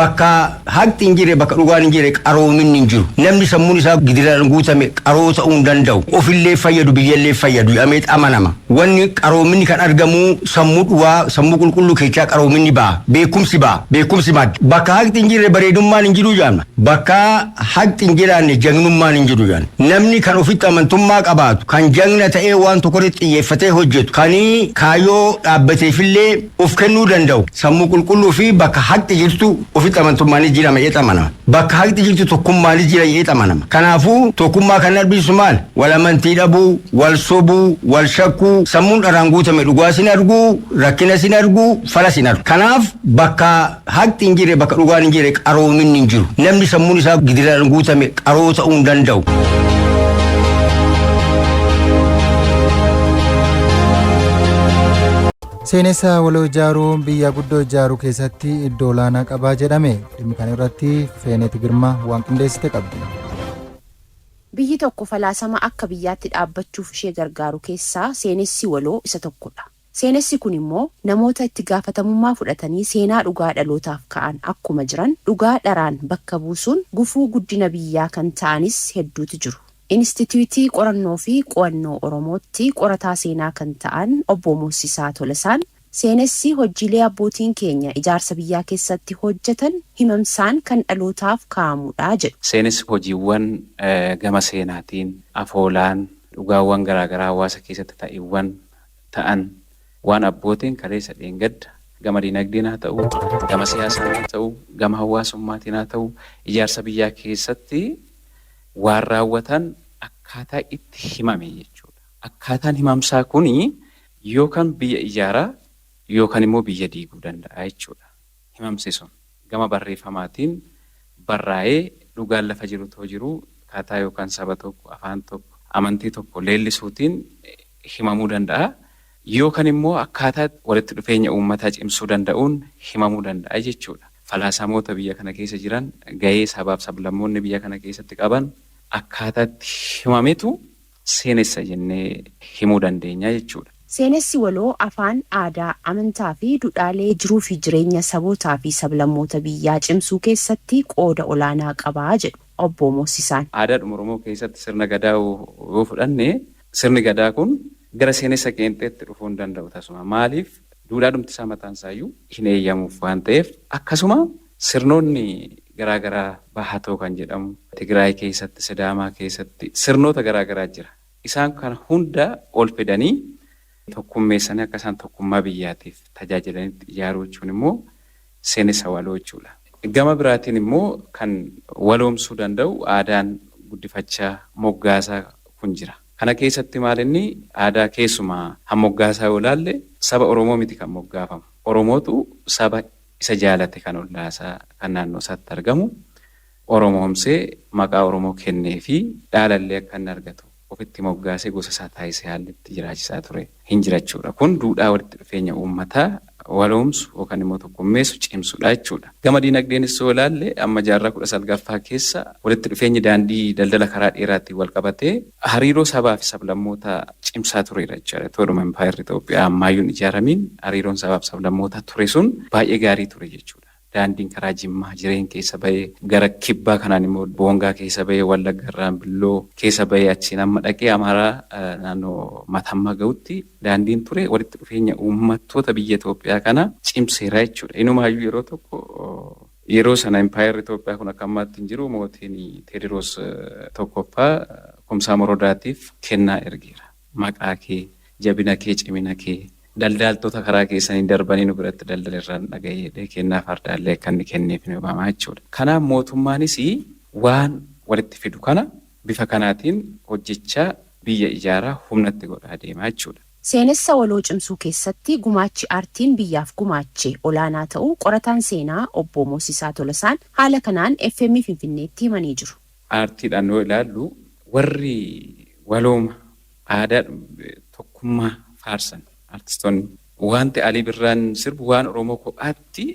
bakka haqti injire bakka dhugaan injire qaroomin injiru namni sammuun isaa gidiraan guutame qaroo ta'uu danda'u ofillee fayyadu biyyallee fayyadu ameet amanama wanni qaroominni kan argamu sammuu dhugaa sammuu qulqulluu keessaa qaroominni baa beekumsi mad bakka haqti injire bareedummaan injiru jaamna bakka haqti injiraanne jagnummaan injiru jaan namni kan ofitti amantummaa qabaatu kan jagna ta'ee waan tokko irratti xiyyeeffatee hojjetu kanii kaayoo dhaabbateefillee of kennuu danda'u sammuu qulqulluu fi bakka haqti jirtu ofitti amantummaan jira ma'ee xamanama bakka haqti jirtu tokkummaan jira ma'ee xamanama kanaafuu tokkummaa kan arbisu maal wal amantii dhabuu wal sobuu wal shakkuu sammuun dharaan guutame dhugaa sin arguu rakkina sin arguu fala sin argu kanaaf bakka haqti injire bakka dhugaan injire qaroomin injiru namni sammuun isaa gidiraan guutame qaroo ta'uu danda'u. Seenessa waloo ijaaruun biyya guddoo ijaaruu keessatti iddoo olaanaa qabaa jedhame dhimmi kana irratti Feenet Girmaa waan qindeessite qabdi. Biyyi tokko falaasama akka biyyaatti dhaabbachuuf ishee gargaaru keessaa seenessi waloo isa tokkodha. Seenessi kun immoo namoota itti gaafatamummaa fudhatanii seenaa dhugaa dhalootaaf ka'an akkuma jiran dhugaa dharaan bakka buusuun gufuu guddina biyyaa kan ta'anis hedduutu jiru. Instituutii qorannoo fi qo'annoo Oromootti qorataa seenaa kan ta'an obbo Moosisaa Tolasaan seenessi hojiilee abbootiin keenya ijaarsa biyyaa keessatti hojjetan himamsaan kan dhalootaaf kaa'amudha jedhu. Seenessi hojiiwwan gama seenaatiin afoolaan dhugaawwan garaagaraa hawaasa keessatti ta'iiwwan ta'an waan abbootiin kaleessa dheengadda gama dinagdeen haa ta'u gama siyaasaan haa ta'u gama hawaasummaatiin haa ta'u ijaarsa biyyaa keessatti waan raawwatan akkaataa itti himame jechuudha. Akkaataan himamsaa kuni yookaan biyya ijaaraa yookaan immoo biyya diiguu danda'a jechuudha. Himamsi sun gama barreeffamaatiin barraa'ee dhugaan lafa jiru too jiru akkaataa yookaan saba tokko afaan tokko amantii tokko leellisuutiin himamuu danda'a. Yookaan immoo akkaataa walitti dhufeenya uummataa cimsuu danda'uun himamuu danda'a jechuudha. Falaasamoota biyya kana keessa jiran gahee sabaaf sablammoonni biyya kana keessatti qaban akkaataatti himametu seenessa jennee himuu dandeenya jechuudha. Seenessi waloo afaan, aadaa, amantaa fi duudhaalee jiruu fi jireenya sabootaa fi sablammoota biyyaa cimsuu keessatti qooda olaanaa qabaa jedhu obbo Moosisaan. Aadaadhuma Oromoo keessatti sirna gadaa yoo fudhanne sirni gadaa kun gara seenessa qeenxeetti dhufuu hin danda'u tasuma. Maaliif? Duudhaadhumti isaa mataan isaayyuu hin eeyyamuuf waan ta'eef akkasuma sirnoonni garaagaraa bahatoo kan jedhamu Tigraay keessatti Sidaamaa keessatti sirnoota garaagaraa jira. Isaan kana hunda ol fidanii tokkummeessanii akka isaan tokkummaa biyyaatiif tajaajilanitti ijaaruu jechuun immoo seenessa waloo jechuudha. Gama biraatiin immoo kan waloomsuu danda'u aadaan guddifachaa moggaasaa kun jira. Kana keessatti maalinni aadaa keessumaa hammogaasaa yoo ilaalle saba Oromoo miti kan moggaafamu. Oromootu saba isa jaalate kan ollaasaa kan naannoo isaatti argamu Oromoomsee maqaa Oromoo kennee fi dhaalallee akka inni argatu ofitti moggaasee gosa isaa taasisee haalli itti jiraachisaa ture hin jirachuudha. Kun duudhaa walitti dhufeenya uummataa waloomsu yookaan immoo tokkummeessu cimsudha jechuudha. Gama dinagdeenis yoo ilaalle amma jaarraa 19ffaa keessa walitti dhufeenyi daandii daldala karaa dheeraatti wal qabatee hariiroo sabaa fi sablammoota cimsaa tureera jechuudha. Tooruma Impaayirri Itoophiyaa ammaayyuun ijaaramiin hariiroon sabaa fi sablammoota ture sun baay'ee gaarii ture jechuudha. Daandiin karaa Jimmaa jireen keessa bahee gara kibbaa kanaan immoo Boongaa keessa bahee Wallagga irraan Billoo keessa bahee achiin amma dhaqee Amaaraa naannoo Matammaa ga'utti daandiin ture walitti dhufeenya uummattoota biyya Itoophiyaa kana cimseera jechuudha. Inumaayyuu yeroo tokko yeroo sana Impaayirri Itoophiyaa kun akka ammaatti hin jiru mootiin Teediroos tokkoffaa Kumsaa Morodaatiif kennaa ergeera. Maqaa kee, jabina kee, cimina kee daldaltoota karaa keessanii darbanii nu biratti daldala irraan dhaga'ee kennaa fardaallee akka inni kenneef ni hubamaa jechuudha. Kanaaf mootummaanis waan walitti fidu kana bifa kanaatiin hojjechaa biyya ijaaraa humnatti godhaa deemaa jechuudha. Seenessa waloo cimsuu keessatti gumaachi aartiin biyyaaf gumaache olaanaa ta'uu qorataan seenaa obbo Moosisaa Tolasaan haala kanaan FM Finfinneetti himanii jiru. Aartiidhaan yoo ilaallu warri walooma aadaa tokkummaa faarsan artistoonni wanti Alii Birraan sirbu waan Oromoo kophaatti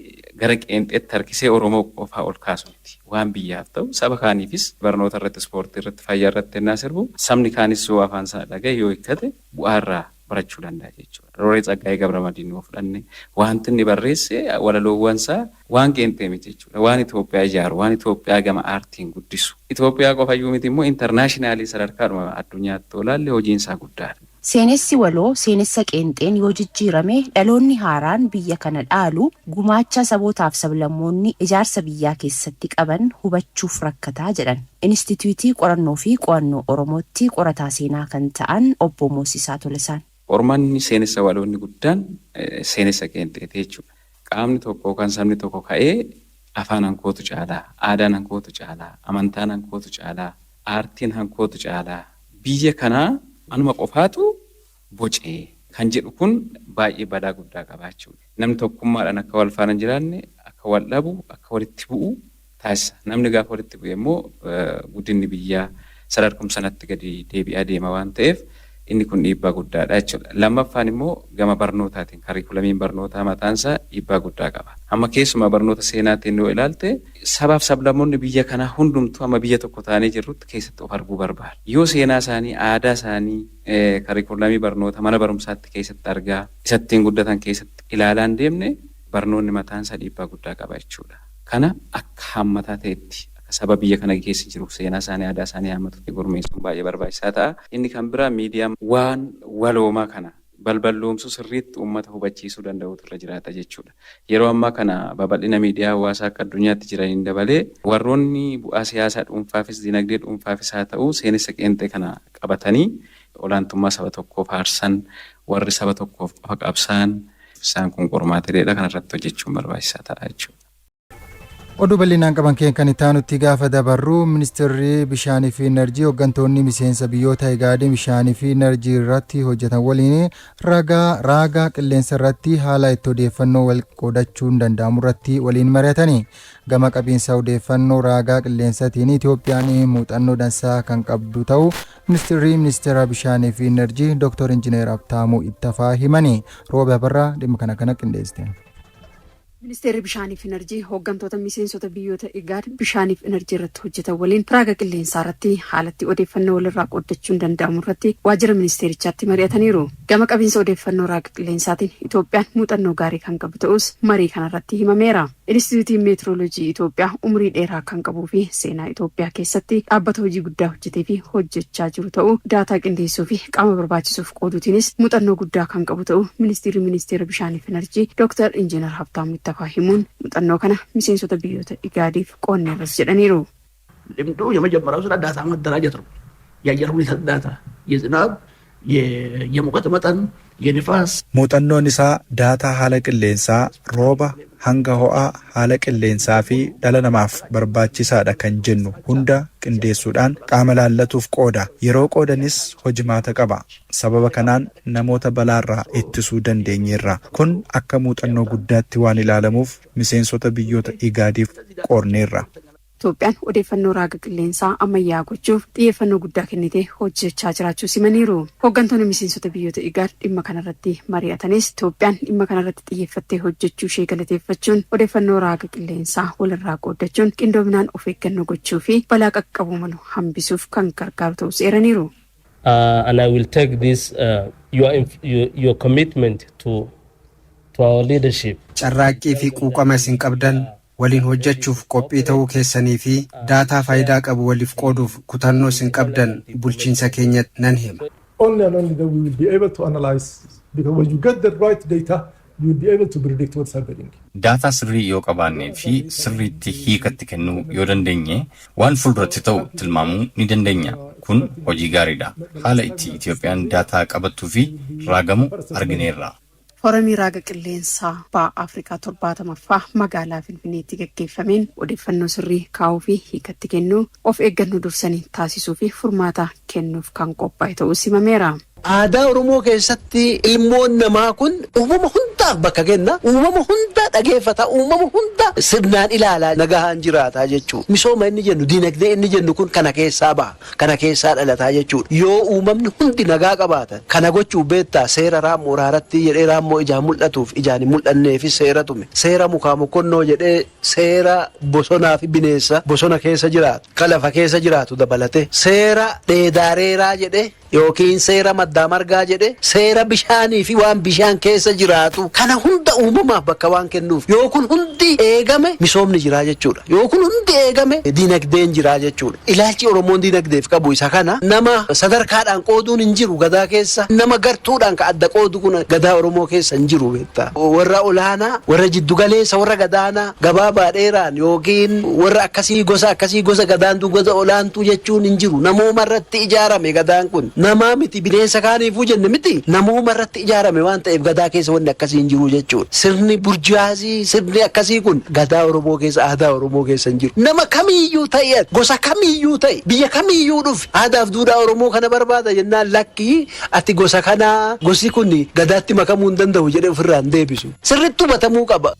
gara qeenxeetti harkisee Oromoo qofaa ol kaasutti waan biyyaaf ta'u saba kaaniifis barnoota irratti ispoortii irratti fayyaa irratti ennaa sirbu sabni kaanis yoo afaan sana dhagaye yoo hiikkate bu'aarraa barachuu danda'a jechuudha. Rooree Tsaggaayee Gabramadiin yoo fudhanne wanti inni barreesse walaloowwansaa waan qeenxee miti jechuudha. Waan Itoophiyaa ijaaru, waan Itoophiyaa gama aartiin guddisu. Itoophiyaa qofayyuu miti immoo intarnaashinaali sadarkaadhuma addunyaatti olaalle hojiinsaa guddaadha. Seenessi waloo seenessa qeenxeen yoo jijjiirame dhaloonni haaraan biyya kana dhaalu gumaacha sabootaaf sablammoonni ijaarsa biyyaa keessatti qaban hubachuuf rakkataa jedhan. Inistituutii qorannoo fi qo'annoo Oromootti qorataa seenaa kan ta'an obbo Moosisaa Tolasaan. Ormanni seenessa waloonni guddaan seenessa qeenxeeti jechuudha. Qaamni tokko kan sabni tokko ka'ee afaan hankootu caalaa, aadaan hankootu caalaa, amantaan hankootu caalaa, aartiin hankootu caalaa. Biyya kanaa anuma qofaatu bocee kan jedhu kun baay'ee badaa guddaa qabaachuudha. Namni tokkummaadhaan akka wal faana jiraanne, akka wal dhabu, akka walitti bu'u taasisa. Namni gaafa walitti bu'e immoo guddinni biyyaa sadarkum sanatti gadi deebi'aa deema waan ta'eef inni kun dhiibbaa guddaadha jechuudha. Lammaffaan immoo gama barnootaatiin karikulamiin barnootaa mataansaa dhiibbaa guddaa qaba. Amma keessumaa barnoota seenaatiin yoo ilaalte sabaaf sablammoonni biyya kanaa hundumtuu amma biyya tokko taanee jirrutti keessatti of arguu barbaada. Yoo seenaa isaanii, aadaa isaanii, karikulamii barnoota mana barumsaatti keessatti argaa isattiin guddatan keessatti ilaalaan deemne barnoonni mataansaa dhiibbaa guddaa qaba jechuudha. Kana akka hammataa ta'etti saba biyya kana keessa jiruuf seenaa isaanii, aadaa isaanii hammatutti gurmeessuun baay'ee barbaachisaa ta'a. Inni kan biraa miidiyaan waan waloomaa kana balballoomsuu sirriitti uummata hubachiisuu danda'utu irra jiraata jechuudha. Yeroo ammaa kana babal'ina miidiyaa hawaasaa akka addunyaatti jiraniin dabalee warroonni bu'aa siyaasaa dhuunfaafis dinagdee dhuunfaafis haa ta'u seenessa qeenxee kana qabatanii olaantummaa saba tokkoof aarsan, warri saba tokkoof qofa qabsaan isaan kun qormaatileedha. Kanarratti hojjechuun barbaachisaa ta'a jechuudha. Oduu bal'inaan qaban keenya kan itti aanutti gaafa dabarru ministeerri bishaanii fi enerjii hooggantoonni miseensa biyyoota Igaadii bishaanii fi enerjii irratti hojjetan waliin raagaa qilleensa irratti haala itti odeeffannoo wal qoodachuun danda'amu irratti waliin mari'atanii gama qabiinsa odeeffannoo raagaa qilleensaatiin Itoophiyaan muuxannoo dansaa kan qabdu ta'uu ministeera bishaanii fi enerjii Dr. Injineer Abtaamuu Ittafaa himanii rooba barraa dhimma kana qindeessite. Ministeerri bishaanii fi enerjii hooggantoota miseensota biyyoota Igaad bishaanii fi enerjii irratti hojjetan waliin raaga qilleensaa irratti haalatti odeeffannoo walirraa qoodachuun danda'amu irratti waajjira ministeerichaatti mari'ataniiru. Gama qabiinsa odeeffannoo raaga qilleensaatiin Itoophiyaan muuxannoo gaarii kan qabu ta'us marii kanarratti himameera. Inistituutiin meetirooloojii Itoophiyaa umurii dheeraa kan qabuu fi seenaa Itoophiyaa keessatti dhaabbata hojii guddaa hojjetee fi hojjechaa jiru ta'uu daataa qindeessuu fi qaama barbaachisuuf qooduutiinis muuxannoo guddaa kan qabu ta'uu ministeera bishaanii fi enerjii Dr. Injiinar Habtaamuu Ittafaa himuun muuxannoo kana miseensota biyyoota Igaadiif qoonneerras jedhaniiru. ልምዱ የመጀመሪያው ስራ ዳታ ማደራጀት ነው። የአየር ሁኔታ ዳታ፣ የዝናብ፣ የሙቀት መጠን፣ የንፋስ muuxannoon isaa daataa haala qilleensaa, rooba, hanga ho'aa, haala qilleensaa fi dhala namaaf barbaachisaadha kan jennu hunda qindeessuudhaan qaama laallatuuf qooda. Yeroo qoodanis hojimaata qaba. Sababa kanaan namoota balaarraa ittisuu dandeenyeerra. Kun akka muuxannoo guddaatti waan ilaalamuuf miseensota biyyoota Igaadiif qoonneerra. Itoophiyaan odeeffannoo raaga qilleensaa ammayyaa gochuuf xiyyeeffannoo guddaa kennitee hojjechaa jiraachuu simaniiru. Hooggantoonni miseensota biyyoota Igaad dhimma kanarratti mari'atanis Itoophiyaan dhimma kanarratti xiyyeeffattee hojjechuu ishee galateeffachuun odeeffannoo raaga qilleensaa walirraa qoodachuun qindoominaan of eeggannoo gochuu fi balaa qaqqabuu malu hambisuuf kan gargaaru ta'uu eeraniiru. And I will take this your commitment to our leadership. Carraaqqii fi quuqama isin qabdan waliin hojjechuuf qophii ta'uu keessanii fi daataa faayidaa qabu waliif qooduuf kutannoo isin qabdan bulchiinsa keenyatti nan hima. Only and only that we will be able to analyze, because when you get the right data, you will be able to predict what's happening. Daataa sirrii yoo qabaannee fi sirriitti hiikatti kennuu yoo dandeenye waan fuulduratti ta'u tilmaamuu ni dandeenya. Kun hojii gaariidha. Haala itti Itoophiyaan daataa qabattuu fi raagamu argineerra. Foorumii raaga qilleensaa ba'a Afrikaa 70ffaa magaalaa Finfinneetti gaggeeffameen odeeffannoo sirrii kaa'uu fi hiikatti kennuu of eeggannoo dursanii taasisuu fi furmaata kennuuf kan qophaa'e ta'uu simameera. Aadaa Oromoo keessatti ilmoon namaa kun uumama hundaaf bakka kenna, uumama hunda dhageeffata, uumama hunda sirnaan ilaalaa nagahaan jiraataa jechuudha. Misooma inni jennu, diinagdee inni jennu kun kana keessaa baha, kana keessaa dhalataa jechuudha. Yoo uumamni hundi nagaa qabaatan kana gochuu beektaa seera raammoo raaratti jedhee raammoo ijaan mul'atuuf ijaan hin mul'anneefi seera tume. Seera mukaa mokkonnoo jedhee seera bosonaa fi bineensa bosona keessa jiraatu, kan lafa keessa jiraatu dabalate. Seera dheedaareeraa jedhee yookiin seera maddaa margaa jedhe seera bishaanii fi waan bishaan keessa jiraatu kana hunda uumamaaf bakka waan kennuuf yoo kun hundi eegame misoomni jiraa jechuudha. Yoo kun hundi eegame dinagdeen jiraa jechuudha. Ilaalchi Oromoon dinagdeef qabu isa kana nama sadarkaadhaan qooduun hin jiru gadaa keessa nama gartuudhaan ka adda qoodu kun gadaa Oromoo keessa hin jiru beektaa. Warra olaanaa warra jiddugaleessa warra gadaanaa gabaabaa dheeraan yookiin warra akkasii gosa gadaan gosa olaantuu jechuun hin jiru. Namooma irratti ijaarame gadaan kun namaa miti bineensa kaaniifuu jenne miti namooma irratti ijaarame waan ta'eef gadaa keessa wanni akkasii hin jiru jechuudha. Sirni burjaazii sirni akkasii kun gadaa Oromoo keessa aadaa Oromoo keessa hin jiru. Nama kamiyyuu ta'e gosa kamiyyuu ta'e biyya kamiyyuu dhufe aadaaf duudhaa Oromoo kana barbaada jennaan lakkii ati gosa kanaa gosi kun gadaatti makamuu hin danda'u jedhee ofirraa hin deebisu. Sirritti hubatamuu qaba.